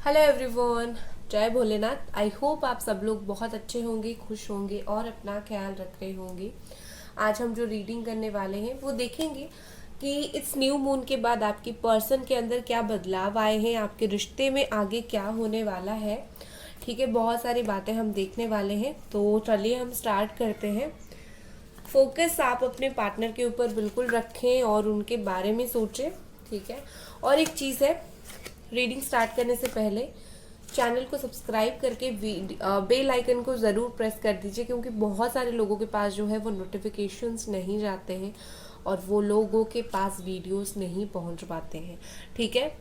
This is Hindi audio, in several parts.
हेलो एवरीवन, जय भोलेनाथ। आई होप आप सब लोग बहुत अच्छे होंगे, खुश होंगे और अपना ख्याल रख रहे होंगे। आज हम जो रीडिंग करने वाले हैं वो देखेंगे कि इस न्यू मून के बाद आपकी पर्सन के अंदर क्या बदलाव आए हैं, आपके रिश्ते में आगे क्या होने वाला है। ठीक है, बहुत सारी बातें हम देखने वाले हैं, तो चलिए हम स्टार्ट करते हैं। फोकस आप अपने पार्टनर के ऊपर बिल्कुल रखें और उनके बारे में सोचें। ठीक है, और एक चीज़ है, रीडिंग स्टार्ट करने से पहले चैनल को सब्सक्राइब करके बेल आइकन को ज़रूर प्रेस कर दीजिए, क्योंकि बहुत सारे लोगों के पास जो है वो नोटिफिकेशंस नहीं जाते हैं और वो लोगों के पास वीडियोस नहीं पहुंच पाते हैं। ठीक है,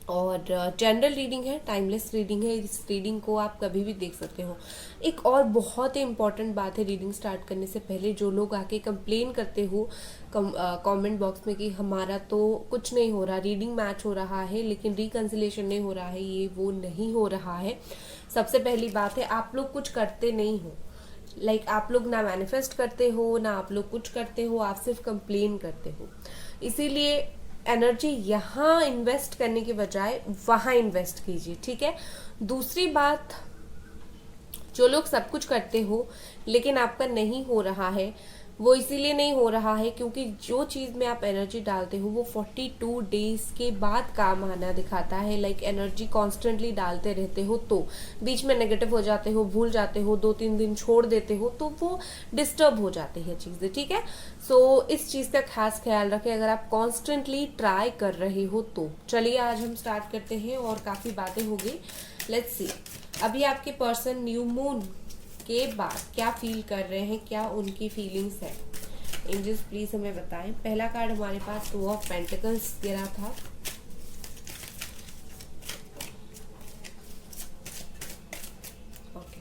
और जनरल रीडिंग है, टाइमलेस रीडिंग है। इस रीडिंग को आप कभी भी देख सकते हो। एक और बहुत ही इम्पॉर्टेंट बात है रीडिंग स्टार्ट करने से पहले, जो लोग आके कंप्लेन करते हो कमेंट बॉक्स में कि हमारा तो कुछ नहीं हो रहा, रीडिंग मैच हो रहा है लेकिन रिकन्सिलेशन नहीं हो रहा है, ये वो नहीं हो रहा है। सबसे पहली बात है, आप लोग कुछ करते नहीं हो। आप लोग ना मैनिफेस्ट करते हो, ना आप लोग कुछ करते हो, आप सिर्फ कंप्लेन करते हो। इसीलिए एनर्जी यहाँ इन्वेस्ट करने के बजाय वहां इन्वेस्ट कीजिए। ठीक है, दूसरी बात, जो लोग सब कुछ करते हो लेकिन आपका नहीं हो रहा है, वो इसीलिए नहीं हो रहा है क्योंकि जो चीज़ में आप एनर्जी डालते हो वो 42 डेज के बाद काम आना दिखाता है। एनर्जी कॉन्स्टेंटली डालते रहते हो तो बीच में नेगेटिव हो जाते हो, भूल जाते हो, 2-3 दिन छोड़ देते हो तो वो डिस्टर्ब हो जाती है चीज़ें। ठीक है, सो इस चीज़ का खास ख्याल रखें अगर आप कॉन्स्टेंटली ट्राई कर रहे हो तो। चलिए आज हम स्टार्ट करते हैं और काफ़ी बातें होगी। लेट्स सी, अभी आपके पर्सन न्यू मून के बाद क्या फील कर रहे हैं, क्या उनकी फीलिंग्स है। एंजल्स प्लीज हमें बताएं। पहला कार्ड हमारे पास 2 ऑफ पेंटिकल्स गिरा था। ओके,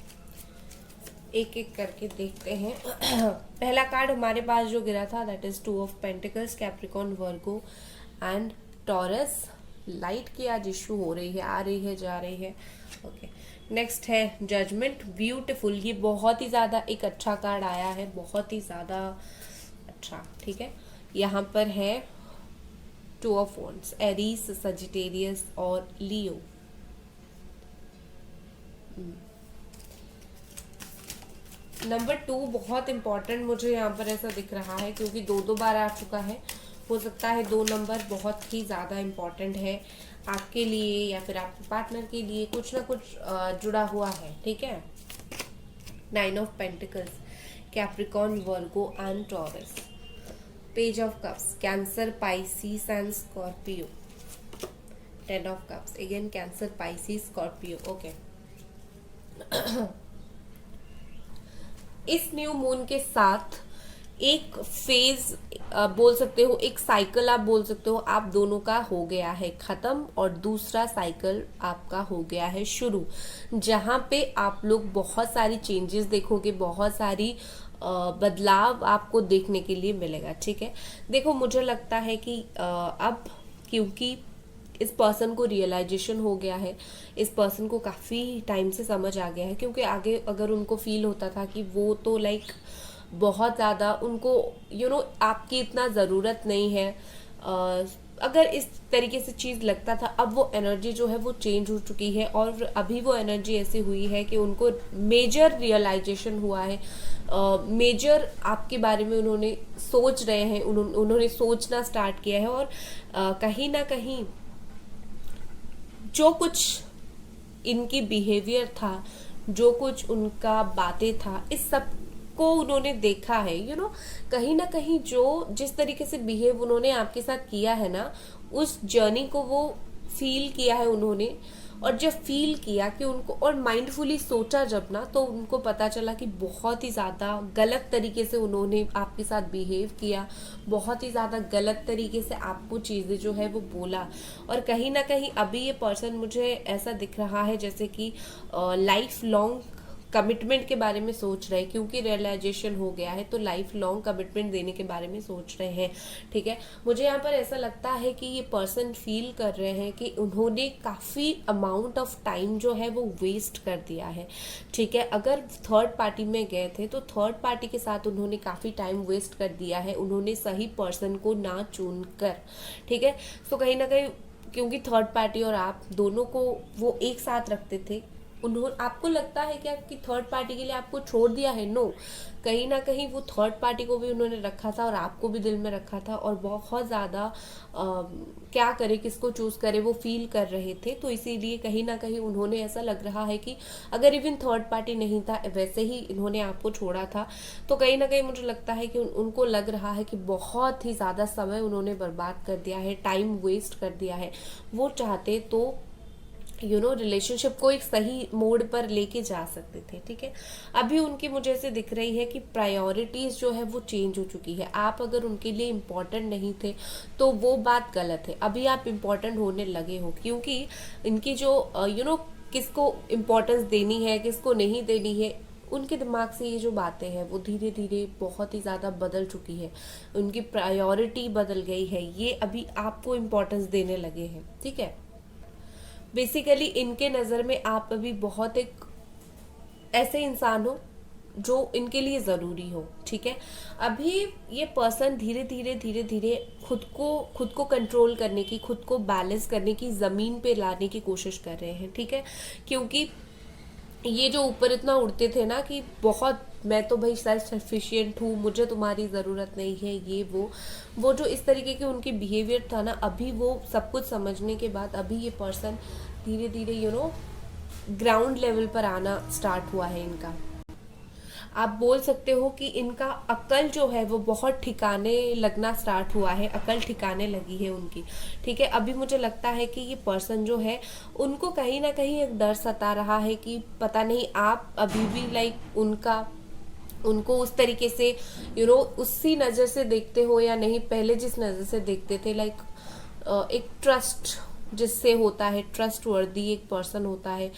एक एक करके देखते हैं। पहला कार्ड हमारे पास जो गिरा था that is 2 of pentacles, Capricorn, Virgo and taurus. Light की आज इशू हो रही है, आ रही है, जा रही है। ओके, नेक्स्ट है जजमेंट, ब्यूटिफुल। ये बहुत ही ज़्यादा एक अच्छा कार्ड आया है, बहुत ही ज़्यादा अच्छा। ठीक है, यहाँ पर है 2 ऑफ वॉन्ड्स, एरीज, सजिटेरियस और लियो। नंबर 2 बहुत इंपॉर्टेंट मुझे यहाँ पर ऐसा दिख रहा है क्योंकि 2 बार आ चुका है। हो सकता है 2 नंबर बहुत ही ज़्यादा इम्पॉर्टेंट है आपके लिए या फिर आपके पार्टनर के लिए, कुछ ना कुछ जुड़ा हुआ है। ठीक है, 9 of pentacles, Capricorn, Virgo and taurus. Page of cups, cancer, Pisces and Scorpio. 10 of cups, again cancer, Pisces, Scorpio. Okay, इस न्यू मून के साथ एक फेज बोल सकते हो, एक साइकिल आप बोल सकते हो, आप दोनों का हो गया है खत्म और दूसरा साइकिल आपका हो गया है शुरू, जहां पे आप लोग बहुत सारी चेंजेस देखोगे, बहुत सारी बदलाव आपको देखने के लिए मिलेगा। ठीक है, देखो मुझे लगता है कि अब क्योंकि इस पर्सन को रियलाइजेशन हो गया है, इस पर्सन को काफ़ी टाइम से समझ आ गया है, क्योंकि आगे अगर उनको फील होता था कि वो तो बहुत ज़्यादा उनको आपकी इतना ज़रूरत नहीं है, अगर इस तरीके से चीज़ लगता था, अब वो एनर्जी जो है वो चेंज हो चुकी है और अभी वो एनर्जी ऐसी हुई है कि उनको मेजर रियलाइजेशन हुआ है, मेजर आपके बारे में उन्होंने सोच रहे हैं, उन्होंने सोचना स्टार्ट किया है और कहीं ना कहीं जो कुछ इनकी बिहेवियर था, जो कुछ उनका बातें था, इस सब को उन्होंने देखा है। कहीं ना कहीं जो जिस तरीके से बिहेव उन्होंने आपके साथ किया है ना, उस जर्नी को वो फील किया है उन्होंने। और जब फील किया कि उनको, और माइंडफुली सोचा जब ना, तो उनको पता चला कि बहुत ही ज़्यादा गलत तरीके से उन्होंने आपके साथ बिहेव किया, बहुत ही ज़्यादा गलत तरीके से आपको चीज़ें जो है वो बोला। और कहीं ना कहीं अभी ये पर्सन मुझे ऐसा दिख रहा है जैसे कि लाइफ लॉन्ग कमिटमेंट के बारे में सोच रहे हैं, क्योंकि रियलाइजेशन हो गया है तो लाइफ लॉन्ग कमिटमेंट देने के बारे में सोच रहे हैं। ठीक है, मुझे यहाँ पर ऐसा लगता है कि ये पर्सन फील कर रहे हैं कि उन्होंने काफ़ी अमाउंट ऑफ टाइम जो है वो वेस्ट कर दिया है। ठीक है, अगर थर्ड पार्टी में गए थे तो थर्ड पार्टी के साथ उन्होंने काफ़ी टाइम वेस्ट कर दिया है, उन्होंने सही पर्सन को ना चुन कर। ठीक है, तो कहीं ना कहीं क्योंकि थर्ड पार्टी और आप दोनों को वो एक साथ रखते थे, उन्होंने, आपको लगता है क्या कि थर्ड पार्टी के लिए आपको छोड़ दिया है? नो, कहीं ना कहीं वो थर्ड पार्टी को भी उन्होंने रखा था और आपको भी दिल में रखा था, और बहुत ज़्यादा क्या करे, किसको चूज करे, वो फील कर रहे थे। तो इसीलिए कहीं ना कहीं उन्होंने, ऐसा लग रहा है कि अगर इवन थर्ड पार्टी नहीं था, वैसे ही इन्होंने आपको छोड़ा था, तो कहीं ना कहीं मुझे लगता है कि उनको लग रहा है कि बहुत ही ज़्यादा समय उन्होंने बर्बाद कर दिया है, टाइम वेस्ट कर दिया है। वो चाहते तो रिलेशनशिप को एक सही मोड पर लेके जा सकते थे, ठीक है। अभी उनकी मुझे ऐसे दिख रही है कि प्रायोरिटीज जो है वो चेंज हो चुकी है। आप अगर उनके लिए इम्पोर्टेंट नहीं थे तो वो बात गलत है, अभी आप इम्पोर्टेंट होने लगे हो, क्योंकि इनकी जो किसको इम्पोर्टेंस देनी है, किसको नहीं देनी है, उनके दिमाग से ये जो बातें हैं वो धीरे धीरे बहुत ही ज़्यादा बदल चुकी है। उनकी प्रायोरिटी बदल गई है, ये अभी आपको इम्पोर्टेंस देने लगे हैं, ठीक है। बेसिकली इनके नज़र में आप अभी बहुत एक ऐसे इंसान हो जो इनके लिए ज़रूरी हो, ठीक है। अभी ये पर्सन धीरे धीरे धीरे धीरे खुद को कंट्रोल करने की, खुद को बैलेंस करने की, ज़मीन पे लाने की कोशिश कर रहे हैं, ठीक है। क्योंकि ये जो ऊपर इतना उड़ते थे ना कि बहुत, मैं तो भाई सेल्फ सफिशिएंट हूँ, मुझे तुम्हारी ज़रूरत नहीं है, ये वो जो इस तरीके के उनके बिहेवियर था ना, अभी वो सब कुछ समझने के बाद अभी ये पर्सन धीरे धीरे ग्राउंड लेवल पर आना स्टार्ट हुआ है इनका। आप बोल सकते हो कि इनका अक्ल जो है वो बहुत ठिकाने लगना स्टार्ट हुआ है, अक्ल ठिकाने लगी है उनकी, ठीक है। अभी मुझे लगता है कि ये पर्सन जो है, उनको कहीं ना कहीं एक डर सता रहा है कि पता नहीं आप अभी भी उनको उस तरीके से उसी नज़र से देखते हो या नहीं, पहले जिस नज़र से देखते थे, एक ट्रस्ट जिससे होता है, ट्रस्ट वर्दी एक पर्सन होता है,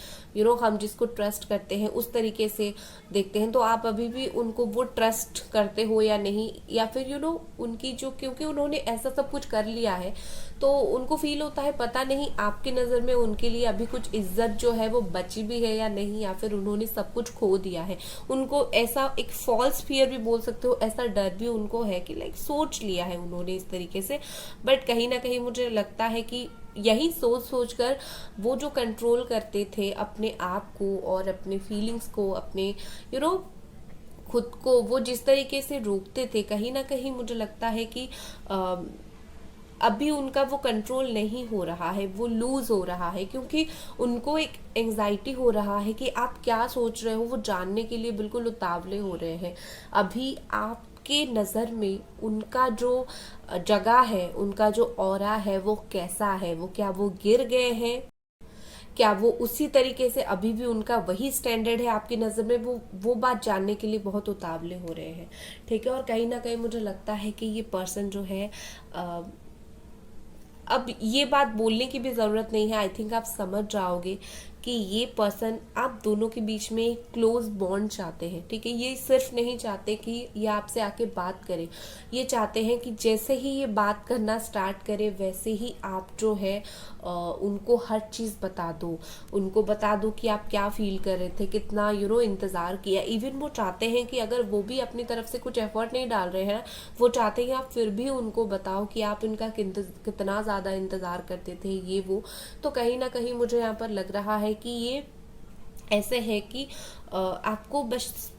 हम जिसको ट्रस्ट करते हैं उस तरीके से देखते हैं। तो आप अभी भी उनको वो ट्रस्ट करते हो या नहीं, या फिर उनकी जो, क्योंकि उन्होंने ऐसा सब कुछ कर लिया है तो उनको फील होता है पता नहीं आपकी नज़र में उनके लिए अभी कुछ इज्जत जो है वो बची भी है या नहीं, या फिर उन्होंने सब कुछ खो दिया है। उनको ऐसा एक फॉल्स फियर भी बोल सकते हो, ऐसा डर भी उनको है कि सोच लिया है उन्होंने इस तरीके से। बट कहीं ना कहीं मुझे लगता है कि यही सोच कर वो जो कंट्रोल करते थे अपने आप को और अपने फीलिंग्स को, अपने खुद को, वो जिस तरीके से रोकते थे, कहीं ना कहीं मुझे लगता है कि अभी उनका वो कंट्रोल नहीं हो रहा है, वो लूज हो रहा है, क्योंकि उनको एक एंजाइटी हो रहा है कि आप क्या सोच रहे हो, वो जानने के लिए बिल्कुल उतावले हो रहे हैं। अभी आपके नज़र में उनका जो जगह है, उनका जो ऑरा है वो कैसा है, वो क्या वो गिर गए हैं, क्या वो उसी तरीके से अभी भी उनका वही स्टैंडर्ड है आपकी नज़र में, वो बात जानने के लिए बहुत उतावले हो रहे हैं, ठीक है। और कहीं ना कहीं मुझे लगता है कि ये पर्सन जो है, अब ये बात बोलने की भी ज़रूरत नहीं है, आई थिंक आप समझ जाओगे कि ये पर्सन आप दोनों के बीच में एक क्लोज बॉन्ड चाहते हैं, ठीक है। ये सिर्फ नहीं चाहते कि ये आपसे आके बात करे, ये चाहते हैं कि जैसे ही ये बात करना स्टार्ट करे वैसे ही आप जो है उनको हर चीज़ बता दो, उनको बता दो कि आप क्या फील कर रहे थे, कितना इंतज़ार किया। इवन वो चाहते हैं कि अगर वो भी अपनी तरफ से कुछ एफर्ट नहीं डाल रहे हैं, वो चाहते हैं आप फिर भी उनको बताओ कि आप इनका कितना ज़्यादा इंतज़ार करते थे, ये वो। तो कहीं ना कहीं मुझे यहाँ पर लग रहा है कि ये ऐसे है कि आपको बस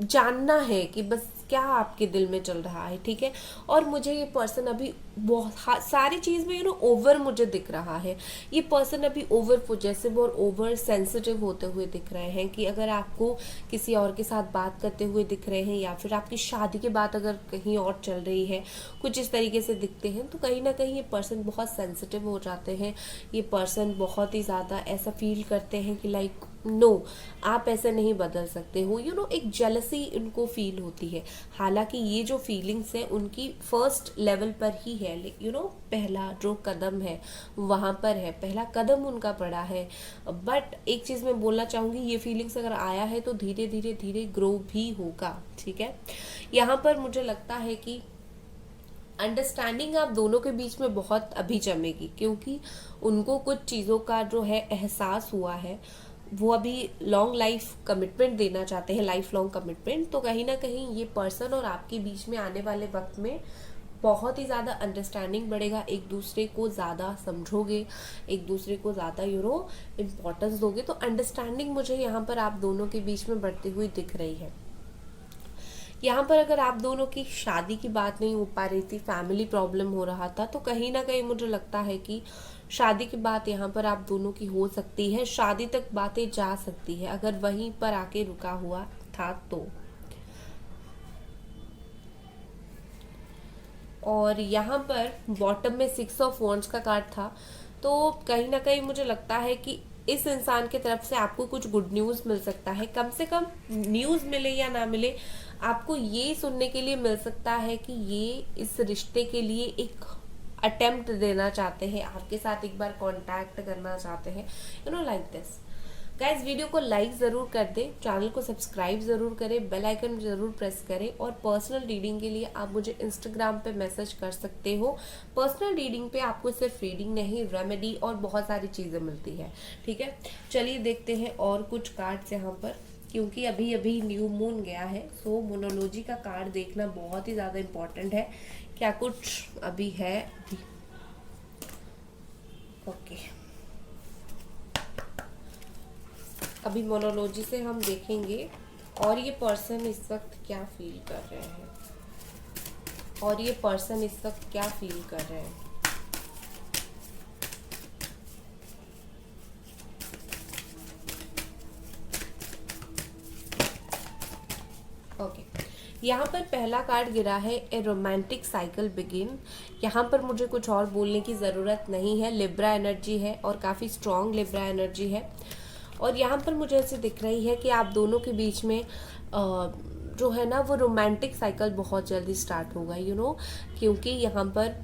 जानना है कि बस क्या आपके दिल में चल रहा है, ठीक है। और मुझे ये पर्सन अभी बहुत सारी चीज़ में ओवर मुझे दिख रहा है। ये पर्सन अभी ओवर पॉजेसिव और ओवर सेंसिटिव होते हुए दिख रहे हैं कि अगर आपको किसी और के साथ बात करते हुए दिख रहे हैं, या फिर आपकी शादी की बात अगर कहीं और चल रही है, कुछ इस तरीके से दिखते हैं, तो कहीं ना कहीं ये पर्सन बहुत सेंसिटिव हो जाते हैं। ये पर्सन बहुत ही ज़्यादा ऐसा फील करते हैं कि नो, आप ऐसे नहीं बदल सकते हो, एक जेलसी उनको फील होती है। हालांकि ये जो फीलिंग्स है उनकी फर्स्ट लेवल पर ही है, पहला जो कदम है वहां पर है, पहला कदम उनका पड़ा है। बट एक चीज मैं बोलना चाहूंगी, ये फीलिंग्स अगर आया है तो धीरे धीरे धीरे ग्रो भी होगा, ठीक है। यहाँ पर मुझे लगता है कि अंडरस्टैंडिंग आप दोनों के बीच में बहुत अभी जमेगी, क्योंकि उनको कुछ चीज़ों का जो है एहसास हुआ है। वो अभी लॉन्ग लाइफ कमिटमेंट देना चाहते हैं, लाइफ लॉन्ग कमिटमेंट। तो कहीं ना कहीं ये पर्सन और आपके बीच में आने वाले वक्त में बहुत ही ज़्यादा अंडरस्टैंडिंग बढ़ेगा, एक दूसरे को ज़्यादा समझोगे, एक दूसरे को ज़्यादा इम्पोर्टेंस दोगे। तो अंडरस्टैंडिंग मुझे यहाँ पर आप दोनों के बीच में बढ़ती हुई दिख रही है। यहाँ पर अगर आप दोनों की शादी की बात नहीं हो पा रही थी, फैमिली प्रॉब्लम हो रहा था, तो कहीं ना कहीं मुझे लगता है कि शादी की बात यहाँ पर आप दोनों की हो सकती है, शादी तक बातें जा सकती है अगर वहीं पर आके रुका हुआ था तो। और यहाँ पर बॉटम में 6 ऑफ वॉन्ड्स का कार्ड था, तो कहीं ना कहीं मुझे लगता है कि इस इंसान की तरफ से आपको कुछ गुड न्यूज मिल सकता है। कम से कम न्यूज मिले या ना मिले, आपको ये सुनने के लिए मिल सकता है कि ये इस रिश्ते के लिए एक अटेम्प्ट देना चाहते हैं, आपके साथ एक बार कांटेक्ट करना चाहते हैं, लाइक दिस। गाइज, वीडियो को लाइक जरूर कर दें, चैनल को सब्सक्राइब जरूर करें, बेल आइकन जरूर प्रेस करें, और पर्सनल रीडिंग के लिए आप मुझे इंस्टाग्राम पे मैसेज कर सकते हो। पर्सनल रीडिंग पे आपको सिर्फ रीडिंग नहीं, रेमेडी और बहुत सारी चीजें मिलती है। ठीक है, चलिए देखते हैं और कुछ कार्ड्स यहाँ पर, क्योंकि अभी अभी न्यू मून गया है, सो मोनोलॉजी का कार्ड देखना बहुत ही ज्यादा इम्पोर्टेंट है। क्या कुछ अभी है? ओके, अभी मोनोलॉजी से हम देखेंगे और ये पर्सन इस वक्त क्या फील कर रहे हैं, और ये पर्सन इस वक्त क्या फील कर रहे हैं। ओके, यहाँ पर पहला कार्ड गिरा है ए रोमांटिक साइकिल बिगिन। यहाँ पर मुझे कुछ और बोलने की ज़रूरत नहीं है, लिब्रा एनर्जी है और काफ़ी स्ट्रॉन्ग लिब्रा एनर्जी है। और यहाँ पर मुझे ऐसे दिख रही है कि आप दोनों के बीच में जो है ना वो रोमांटिक साइकिल बहुत जल्दी स्टार्ट होगा, क्योंकि यहाँ पर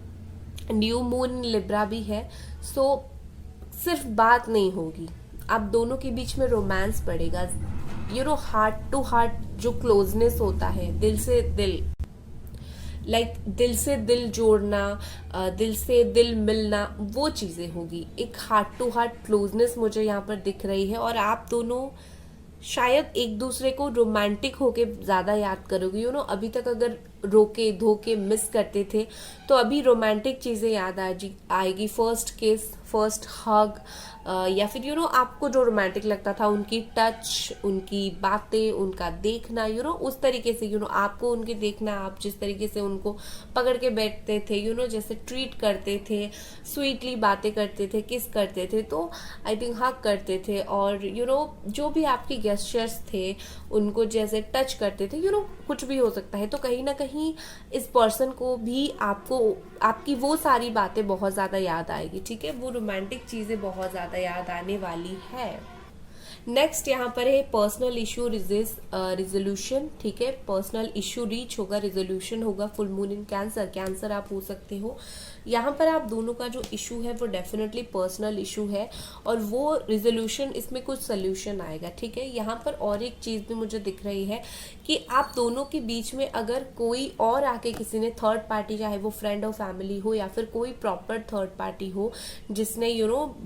न्यू मून लिब्रा भी है। सो सिर्फ बात नहीं होगी, आप दोनों के बीच में रोमांस बढ़ेगा, हार्ट टू हार्ट जो क्लोजनेस होता है, दिल से दिल, दिल से दिल जोड़ना, दिल से दिल मिलना, वो चीजें होगी। एक हार्ट टू हार्ट क्लोजनेस मुझे यहाँ पर दिख रही है, और आप दोनों शायद एक दूसरे को रोमांटिक होके ज्यादा याद करोगे। अभी तक अगर रोके धोके मिस करते थे, तो अभी रोमांटिक चीजें याद आएगी। फर्स्ट किस, फर्स्ट हग, या फिर आपको जो रोमांटिक लगता था, उनकी टच, उनकी बातें, उनका देखना, उस तरीके से आपको उनके देखना, आप जिस तरीके से उनको पकड़ के बैठते थे, जैसे ट्रीट करते थे, स्वीटली बातें करते थे, किस करते थे, तो आई थिंक हग करते थे, और जो भी आपकी गेस्चर्स थे उनको जैसे टच करते थे, कुछ भी हो सकता है। तो कहीं ना कहीं इस पर्सन को भी आपकी वो सारी बातें बहुत ज्यादा याद आएगी। ठीक है, वो रोमांटिक चीजें बहुत ज्यादा याद आने वाली है। नेक्स्ट यहाँ पर है पर्सनल इश्यू रिजोल्यूशन। ठीक है, पर्सनल इश्यू रीच होगा, रिजोल्यूशन होगा। फुल मून इन कैंसर आप हो सकते हो। यहाँ पर आप दोनों का जो इशू है वो डेफिनेटली पर्सनल इशू है, और वो रिजोल्यूशन, इसमें कुछ सोल्यूशन आएगा। ठीक है, यहाँ पर और एक चीज भी मुझे दिख रही है कि आप दोनों के बीच में अगर कोई और आके किसी ने थर्ड पार्टी, चाहे वो फ्रेंड और फैमिली हो या फिर कोई प्रॉपर थर्ड पार्टी हो, जिसने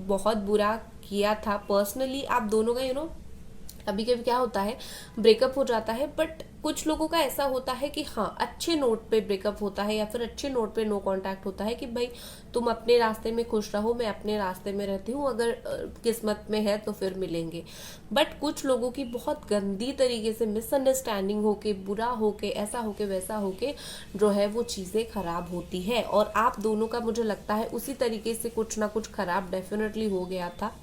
बहुत बुरा किया था पर्सनली आप दोनों का, कभी कभी क्या होता है ब्रेकअप हो जाता है, बट कुछ लोगों का ऐसा होता है कि हाँ अच्छे नोट पे ब्रेकअप होता है, या फिर अच्छे नोट पे नो कांटेक्ट होता है कि भाई तुम अपने रास्ते में खुश रहो, मैं अपने रास्ते में रहती हूँ, अगर किस्मत में है तो फिर मिलेंगे। बट कुछ लोगों की बहुत गंदी तरीके से मिसअंडरस्टैंडिंग होके, बुरा होके, ऐसा होके वैसा होके जो है वो चीजें खराब होती है, और आप दोनों का मुझे लगता है उसी तरीके से कुछ ना कुछ खराब डेफिनेटली हो गया था।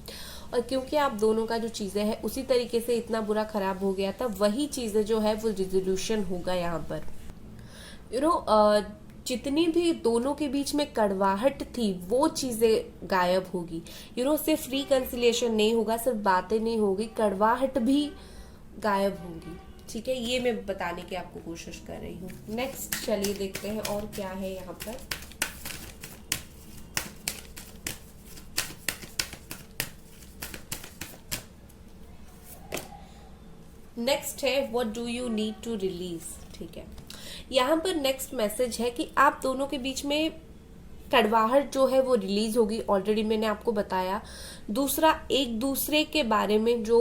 और क्योंकि आप दोनों का जो चीजें हैं उसी तरीके से इतना बुरा खराब हो गया था, वही चीजें जो है वो रिजोल्यूशन होगा यहाँ पर। जितनी भी दोनों के बीच में कड़वाहट थी वो चीजें गायब होगी। सिर्फ रिकंसिलिएशन नहीं होगा, सिर्फ बातें नहीं होगी, कड़वाहट भी गायब होगी। ठीक है, ये मैं बताने की आपको कोशिश कर रही हूँ। नेक्स्ट चलिए देखते हैं और क्या है यहाँ पर। नेक्स्ट है what do you need to release. ठीक है, यहाँ पर नेक्स्ट मैसेज है कि आप दोनों के बीच में कड़वाहट जो है वो रिलीज होगी, ऑलरेडी मैंने आपको बताया। दूसरा, एक दूसरे के बारे में जो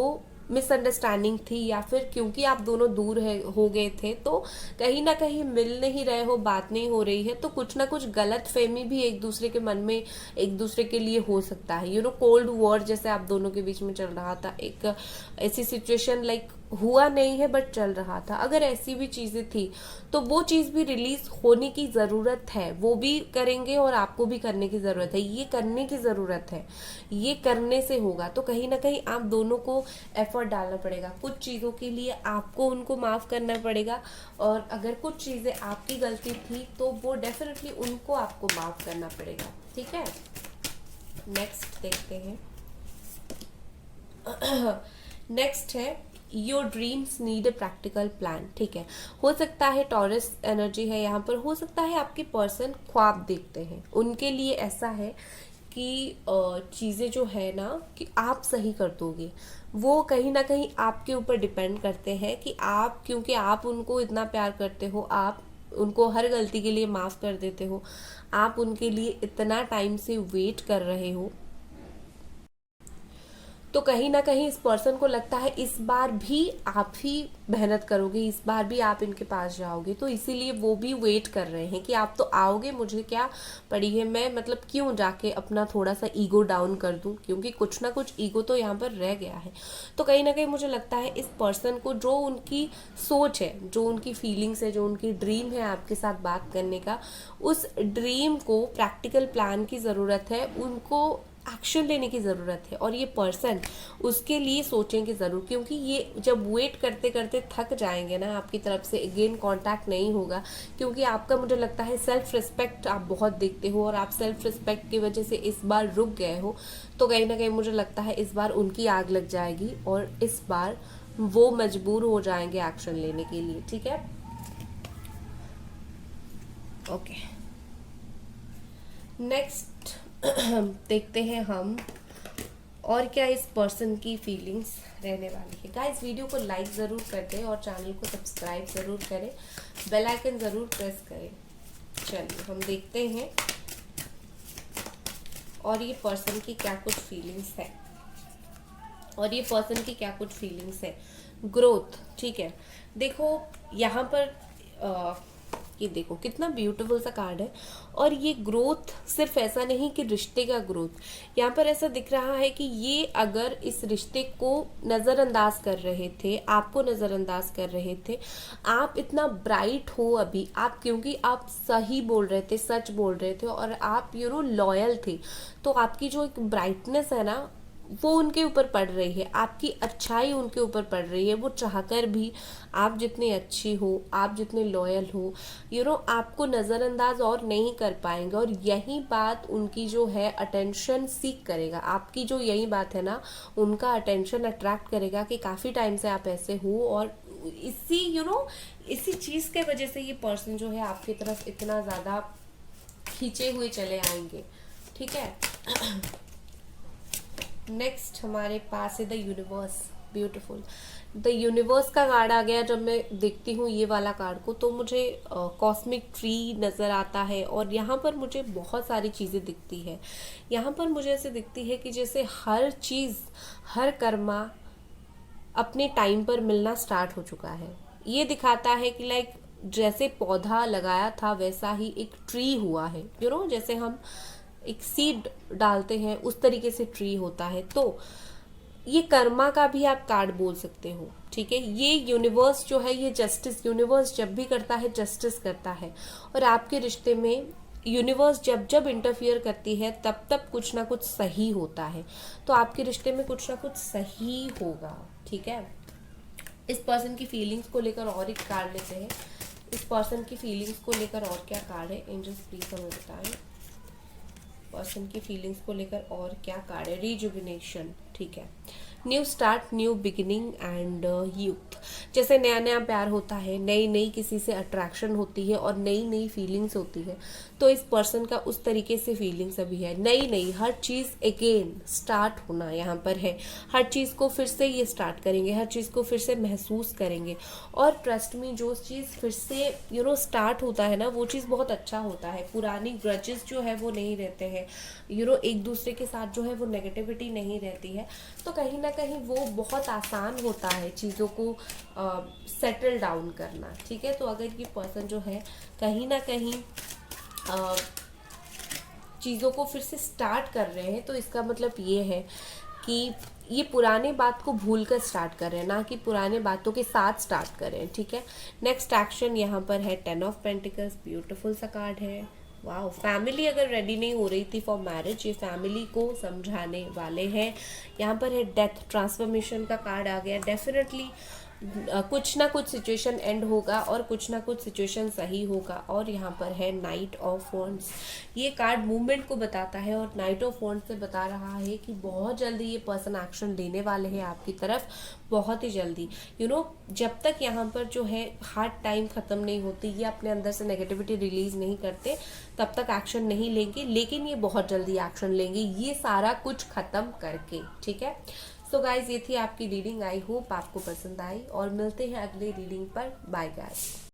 मिसअंडरस्टैंडिंग थी, या फिर क्योंकि आप दोनों दूर हो गए थे तो कहीं ना कहीं मिल नहीं रहे हो, बात नहीं हो रही है, तो कुछ ना कुछ गलत फहमी भी एक दूसरे के मन में एक दूसरे के लिए हो सकता है। कोल्ड वॉर जैसे आप दोनों के बीच में चल रहा था, एक ऐसी सिचुएशन लाइक हुआ नहीं है बट चल रहा था। अगर ऐसी भी चीजें थी तो वो चीज भी रिलीज होने की जरूरत है, वो भी करेंगे और आपको भी करने की जरूरत है, ये करने की जरूरत है, ये करने से होगा। तो कहीं ना कहीं आप दोनों को एफर्ट डालना पड़ेगा, कुछ चीजों के लिए आपको उनको माफ करना पड़ेगा, और अगर कुछ चीजें आपकी गलती थी तो वो डेफिनेटली उनको आपको माफ करना पड़ेगा। ठीक है, नेक्स्ट देखते हैं। नेक्स्ट है your dreams need a practical plan. ठीक है, हो सकता है टॉरस एनर्जी है यहाँ पर, हो सकता है आपके पर्सन ख्वाब देखते हैं, उनके लिए ऐसा है कि चीज़ें जो है ना कि आप सही कर दोगे, वो कहीं ना कहीं आपके ऊपर डिपेंड करते हैं कि आप, क्योंकि आप उनको इतना प्यार करते हो, आप उनको हर गलती के लिए माफ़ कर देते हो, आप उनके लिए इतना टाइम से वेट कर रहे हो, तो कहीं ना कहीं इस पर्सन को लगता है इस बार भी आप ही मेहनत करोगे, इस बार भी आप इनके पास जाओगे, तो इसीलिए वो भी वेट कर रहे हैं कि आप तो आओगे, मुझे क्या पड़ी है, मैं मतलब क्यों जाके अपना थोड़ा सा ईगो डाउन कर दूं, क्योंकि कुछ ना कुछ ईगो तो यहाँ पर रह गया है। तो कहीं ना कहीं मुझे लगता है इस पर्सन को जो उनकी सोच है, जो उनकी फीलिंग्स है, जो उनकी ड्रीम है आपके साथ बात करने का, उस ड्रीम को प्रैक्टिकल प्लान की ज़रूरत है, उनको एक्शन लेने की ज़रूरत है, और ये पर्सन उसके लिए सोचेंगे ज़रूर, क्योंकि ये जब वेट करते करते थक जाएंगे ना, आपकी तरफ से अगेन कांटेक्ट नहीं होगा, क्योंकि आपका मुझे लगता है सेल्फ रिस्पेक्ट आप बहुत देखते हो, और आप सेल्फ रिस्पेक्ट की वजह से इस बार रुक गए हो, तो कहीं ना कहीं मुझे लगता है इस बार उनकी आग लग जाएगी और इस बार वो मजबूर हो जाएंगे एक्शन लेने के लिए। ठीक है, ओके, नेक्स्ट देखते हैं हम और क्या इस पर्सन की फीलिंग्स रहने वाली है। गाइस, वीडियो को लाइक ज़रूर कर दें और चैनल को सब्सक्राइब ज़रूर करें, बेल आइकन ज़रूर प्रेस करें। चलिए हम देखते हैं और ये पर्सन की क्या कुछ फीलिंग्स है, और ये पर्सन की क्या कुछ फीलिंग्स है। ग्रोथ, ठीक है, देखो यहाँ पर ये देखो कितना ब्यूटीफुल सा कार्ड है, और ये ग्रोथ सिर्फ ऐसा नहीं कि रिश्ते का ग्रोथ, यहाँ पर ऐसा दिख रहा है कि ये अगर इस रिश्ते को नज़रअंदाज कर रहे थे, आपको नज़रअंदाज कर रहे थे, आप इतना ब्राइट हो अभी, आप क्योंकि आप सही बोल रहे थे, सच बोल रहे थे, और आप लॉयल थे, तो आपकी जो एक ब्राइटनेस है ना वो उनके ऊपर पड़ रही है, आपकी अच्छाई उनके ऊपर पड़ रही है। वो चाहकर भी आप जितनी अच्छी हो, आप जितने लॉयल हो, आपको नज़रअंदाज और नहीं कर पाएंगे, और यही बात उनकी जो है अटेंशन सीख करेगा, आपकी जो यही बात है ना उनका अटेंशन अट्रैक्ट करेगा कि काफ़ी टाइम से आप ऐसे हो, और इसी इसी चीज़ के वजह से ये पर्सन जो है आपकी तरफ इतना ज़्यादा खींचे हुए चले आएंगे। ठीक है, नेक्स्ट हमारे पास है the universe. Beautiful, the universe का कार्ड आ गया। जब मैं देखती हूँ ये वाला कार्ड को तो मुझे कॉस्मिक ट्री नज़र आता है, और यहाँ पर मुझे बहुत सारी चीज़ें दिखती है। यहाँ पर मुझे ऐसे दिखती है कि जैसे हर चीज़, हर कर्मा अपने टाइम पर मिलना स्टार्ट हो चुका है। ये दिखाता है कि लाइक जैसे पौधा लगाया था वैसा ही एक ट्री हुआ है, जैसे हम एक सीड डालते हैं उस तरीके से ट्री होता है। तो ये कर्मा का भी आप कार्ड बोल सकते हो। ठीक है, ये यूनिवर्स जो है, ये जस्टिस, यूनिवर्स जब भी करता है जस्टिस करता है, और आपके रिश्ते में यूनिवर्स जब जब इंटरफियर करती है तब तब कुछ ना कुछ सही होता है, तो आपके रिश्ते में कुछ ना कुछ सही होगा। ठीक है, इस पर्सन की फीलिंग्स को लेकर और एक कार्ड लेते हैं। इस पर्सन की फीलिंग्स को लेकर और क्या कार्ड है, एंजल्स प्लीज हमें बताएं। पर्सन की फीलिंग्स को लेकर और क्या कार्ड है, रिजुविनेशन। ठीक है, new start, new beginning and youth. जैसे नया नया प्यार होता है, नई नई किसी से अट्रैक्शन होती है और नई नई फीलिंग्स होती है, तो इस पर्सन का उस तरीके से फीलिंग्स अभी है। नई नई हर चीज़ अगेन स्टार्ट होना यहाँ पर है, हर चीज़ को फिर से ये स्टार्ट करेंगे, हर चीज़ को फिर से महसूस करेंगे, और ट्रस्ट में जो चीज़ फिर से स्टार्ट होता है ना वो चीज़ बहुत अच्छा होता है। पुरानी ग्रजेस जो है वो नहीं रहते हैं, एक दूसरे के साथ जो है वो नेगेटिविटी नहीं रहती है। तो कहीं ना कहीं वो बहुत आसान होता है चीज़ों को सेटल डाउन करना, ठीक है। तो अगर ये पर्सन जो है कहीं ना कहीं चीज़ों को फिर से स्टार्ट कर रहे हैं, तो इसका मतलब ये है कि ये पुराने बात को भूल कर स्टार्ट कर रहे हैं, ना कि पुराने बातों के साथ स्टार्ट कर रहे हैं, ठीक है। नेक्स्ट एक्शन यहाँ पर है 10 ऑफ पेंटिकल्स, ब्यूटीफुल सा कार्ड है। वाह, फैमिली अगर रेडी नहीं हो रही थी फॉर मैरिज, ये फैमिली को समझाने वाले हैं। यहाँ पर है डेथ, ट्रांसफॉर्मेशन का कार्ड आ गया। डेफिनेटली कुछ ना कुछ सिचुएशन एंड होगा और कुछ ना कुछ सिचुएशन सही होगा। और यहाँ पर है नाइट ऑफ वॉन्ड्स, ये कार्ड मूवमेंट को बताता है और नाइट ऑफ वॉन्ड्स से बता रहा है कि बहुत जल्दी ये पर्सन एक्शन लेने वाले हैं आपकी तरफ, बहुत ही जल्दी। जब तक यहाँ पर जो है हार्ड टाइम ख़त्म नहीं होती, ये अपने अंदर से नेगेटिविटी रिलीज नहीं करते, तब तक एक्शन नहीं लेंगे, लेकिन ये बहुत जल्दी एक्शन लेंगे, ये सारा कुछ ख़त्म करके, ठीक है। सो गाइज, ये थी आपकी रीडिंग। आई होप आपको पसंद आई और मिलते हैं अगले रीडिंग पर। Bye guys.